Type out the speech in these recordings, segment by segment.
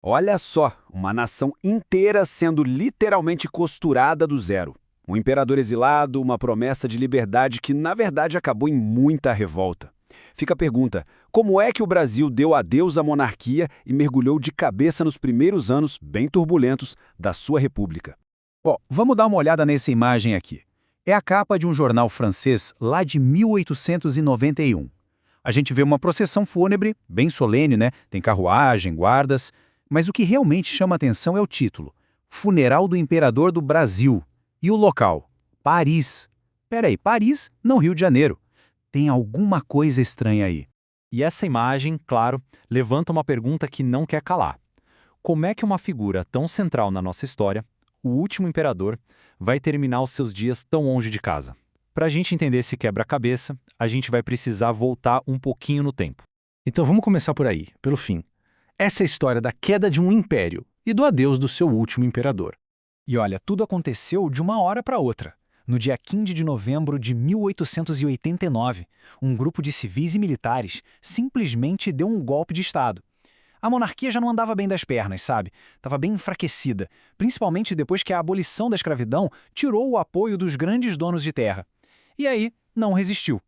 Olha só, uma nação inteira sendo literalmente costurada do zero. Um imperador exilado, uma promessa de liberdade que, na verdade, acabou em muita revolta. Fica a pergunta: como é que o Brasil deu adeus à monarquia e mergulhou de cabeça nos primeiros anos, bem turbulentos, da sua república? Bom, vamos dar uma olhada nessa imagem aqui. É a capa de um jornal francês lá de 1891. A gente vê uma procissão fúnebre, bem solene, né? Tem carruagem, guardas. Mas o que realmente chama atenção é o título: Funeral do Imperador do Brasil. E o local: Paris. Peraí, Paris, não Rio de Janeiro. Tem alguma coisa estranha aí. E essa imagem, claro, levanta uma pergunta que não quer calar. Como é que uma figura tão central na nossa história, o último imperador, vai terminar os seus dias tão longe de casa? Para a gente entender esse quebra-cabeça, a gente vai precisar voltar um pouquinho no tempo. Então vamos começar por aí, pelo fim. Essa é a história da queda de um império e do adeus do seu último imperador. E olha, tudo aconteceu de uma hora para outra. No dia 15 de novembro de 1889, um grupo de civis e militares simplesmente deu um golpe de Estado. A monarquia já não andava bem das pernas, sabe? Estava bem enfraquecida, principalmente depois que a abolição da escravidão tirou o apoio dos grandes donos de terra. E aí, não resistiu.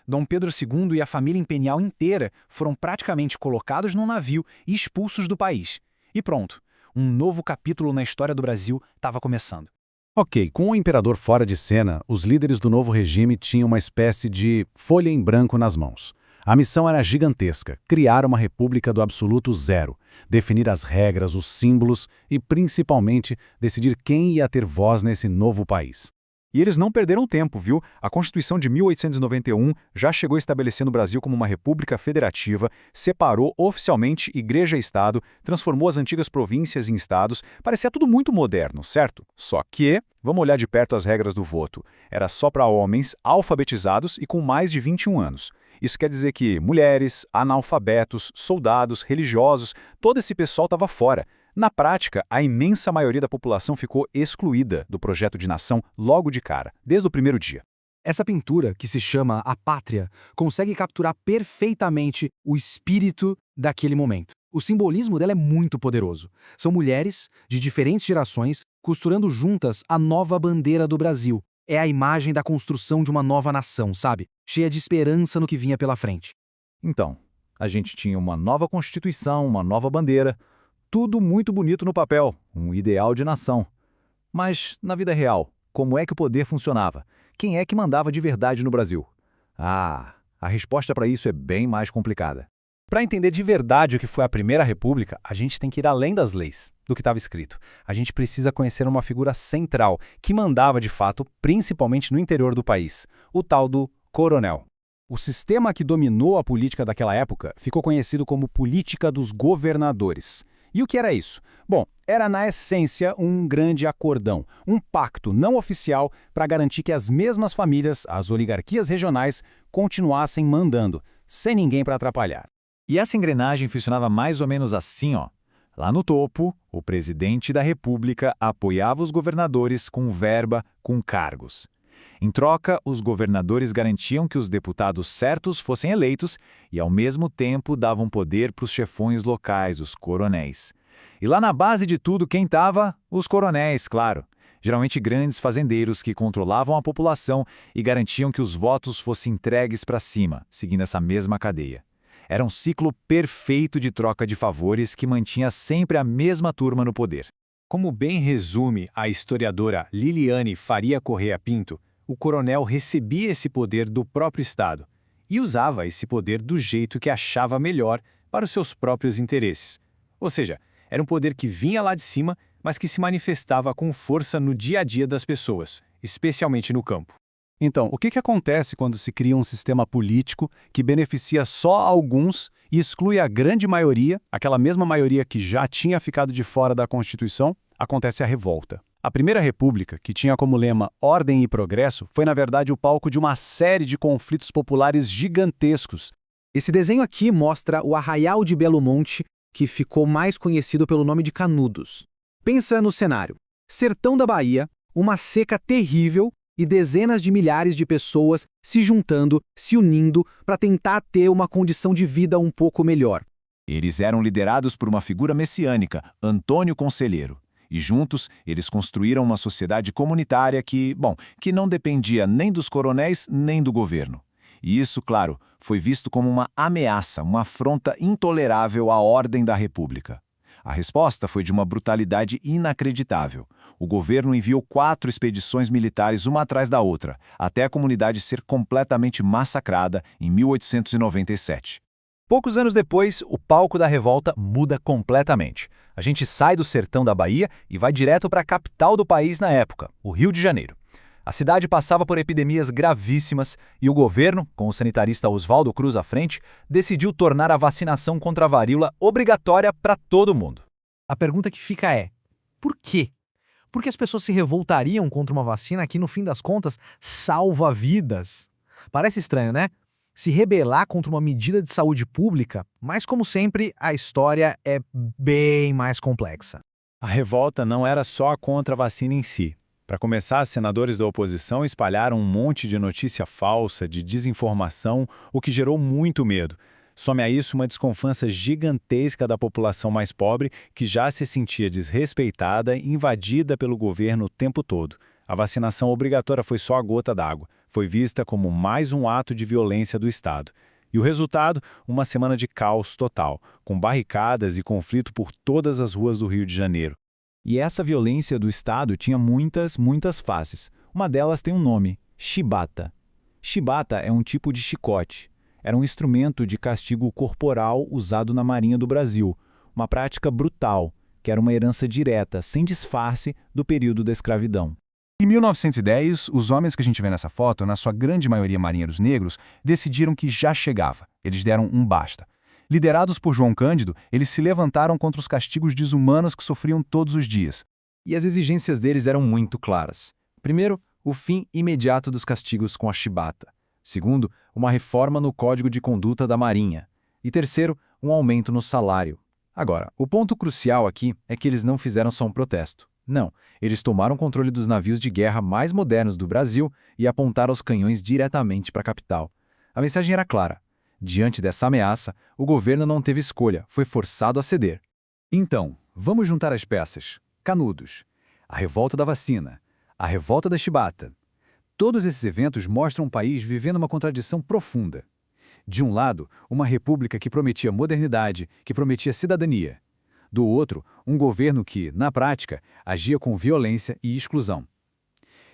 Dom Pedro II e a família imperial inteira foram praticamente colocados num navio e expulsos do país. E pronto, um novo capítulo na história do Brasil estava começando. Ok, com o imperador fora de cena, os líderes do novo regime tinham uma espécie de folha em branco nas mãos. A missão era gigantesca: criar uma república do absoluto zero, definir as regras, os símbolos e, principalmente, decidir quem ia ter voz nesse novo país. E eles não perderam tempo, viu? A Constituição de 1891 já chegou estabelecendo o Brasil como uma república federativa, separou oficialmente igreja e Estado, transformou as antigas províncias em estados. Parecia tudo muito moderno, certo? Só que, vamos olhar de perto as regras do voto. Era só para homens alfabetizados e com mais de 21 anos. Isso quer dizer que mulheres, analfabetos, soldados, religiosos, todo esse pessoal estava fora. Na prática, a imensa maioria da população ficou excluída do projeto de nação logo de cara, desde o primeiro dia. Essa pintura, que se chama A Pátria, consegue capturar perfeitamente o espírito daquele momento. O simbolismo dela é muito poderoso. São mulheres, de diferentes gerações, costurando juntas a nova bandeira do Brasil. É a imagem da construção de uma nova nação, sabe? Cheia de esperança no que vinha pela frente. Então, a gente tinha uma nova Constituição, uma nova bandeira, tudo muito bonito no papel, um ideal de nação. Mas, na vida real, como é que o poder funcionava? Quem é que mandava de verdade no Brasil? A resposta para isso é bem mais complicada. Para entender de verdade o que foi a Primeira República, a gente tem que ir além das leis, do que estava escrito. A gente precisa conhecer uma figura central, que mandava de fato, principalmente no interior do país, o tal do coronel. O sistema que dominou a política daquela época ficou conhecido como política dos governadores. E o que era isso? Bom, era na essência um grande acordão, um pacto não oficial para garantir que as mesmas famílias, as oligarquias regionais, continuassem mandando, sem ninguém para atrapalhar. E essa engrenagem funcionava mais ou menos assim, ó. Lá no topo, o presidente da República apoiava os governadores com verba, com cargos. Em troca, os governadores garantiam que os deputados certos fossem eleitos e, ao mesmo tempo, davam poder para os chefões locais, os coronéis. E lá na base de tudo, quem estava? Os coronéis, claro. Geralmente grandes fazendeiros que controlavam a população e garantiam que os votos fossem entregues para cima, seguindo essa mesma cadeia. Era um ciclo perfeito de troca de favores que mantinha sempre a mesma turma no poder. Como bem resume a historiadora Liliane Faria Correa Pinto, o coronel recebia esse poder do próprio Estado e usava esse poder do jeito que achava melhor para os seus próprios interesses. Ou seja, era um poder que vinha lá de cima, mas que se manifestava com força no dia a dia das pessoas, especialmente no campo. Então, o que acontece quando se cria um sistema político que beneficia só alguns e exclui a grande maioria, aquela mesma maioria que já tinha ficado de fora da Constituição? Acontece a revolta. A Primeira República, que tinha como lema Ordem e Progresso, foi na verdade o palco de uma série de conflitos populares gigantescos. Esse desenho aqui mostra o Arraial de Belo Monte, que ficou mais conhecido pelo nome de Canudos. Pensa no cenário: sertão da Bahia, uma seca terrível e dezenas de milhares de pessoas se juntando, se unindo para tentar ter uma condição de vida um pouco melhor. Eles eram liderados por uma figura messiânica, Antônio Conselheiro. E juntos, eles construíram uma sociedade comunitária que não dependia nem dos coronéis nem do governo. E isso, claro, foi visto como uma ameaça, uma afronta intolerável à ordem da República. A resposta foi de uma brutalidade inacreditável. O governo enviou 4 expedições militares uma atrás da outra, até a comunidade ser completamente massacrada em 1897. Poucos anos depois, o palco da revolta muda completamente. A gente sai do sertão da Bahia e vai direto para a capital do país na época, o Rio de Janeiro. A cidade passava por epidemias gravíssimas e o governo, com o sanitarista Oswaldo Cruz à frente, decidiu tornar a vacinação contra a varíola obrigatória para todo mundo. A pergunta que fica é: por quê? Por que as pessoas se revoltariam contra uma vacina que, no fim das contas, salva vidas? Parece estranho, né? Se rebelar contra uma medida de saúde pública, mas, como sempre, a história é bem mais complexa. A revolta não era só contra a vacina em si. Para começar, senadores da oposição espalharam um monte de notícia falsa, de desinformação, o que gerou muito medo. Some a isso uma desconfiança gigantesca da população mais pobre, que já se sentia desrespeitada e invadida pelo governo o tempo todo. A vacinação obrigatória foi só a gota d'água. Foi vista como mais um ato de violência do Estado. E o resultado? Uma semana de caos total, com barricadas e conflito por todas as ruas do Rio de Janeiro. E essa violência do Estado tinha muitas faces. Uma delas tem um nome: chibata. Chibata é um tipo de chicote. Era um instrumento de castigo corporal usado na Marinha do Brasil. Uma prática brutal, que era uma herança direta, sem disfarce, do período da escravidão. Em 1910, os homens que a gente vê nessa foto, na sua grande maioria marinheiros negros, decidiram que já chegava. Eles deram um basta. Liderados por João Cândido, eles se levantaram contra os castigos desumanos que sofriam todos os dias. E as exigências deles eram muito claras. Primeiro, o fim imediato dos castigos com a chibata. Segundo, uma reforma no Código de Conduta da Marinha. E terceiro, um aumento no salário. Agora, o ponto crucial aqui é que eles não fizeram só um protesto. Não, eles tomaram controle dos navios de guerra mais modernos do Brasil e apontaram os canhões diretamente para a capital. A mensagem era clara. Diante dessa ameaça, o governo não teve escolha, foi forçado a ceder. Então, vamos juntar as peças. Canudos, a revolta da vacina, a revolta da chibata. Todos esses eventos mostram um país vivendo uma contradição profunda. De um lado, uma república que prometia modernidade, que prometia cidadania. Do outro, um governo que, na prática, agia com violência e exclusão.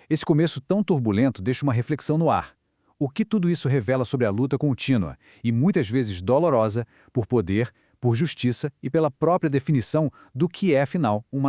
Esse começo tão turbulento deixa uma reflexão no ar. O que tudo isso revela sobre a luta contínua, e muitas vezes dolorosa, por poder, por justiça e pela própria definição do que é, afinal, uma nação?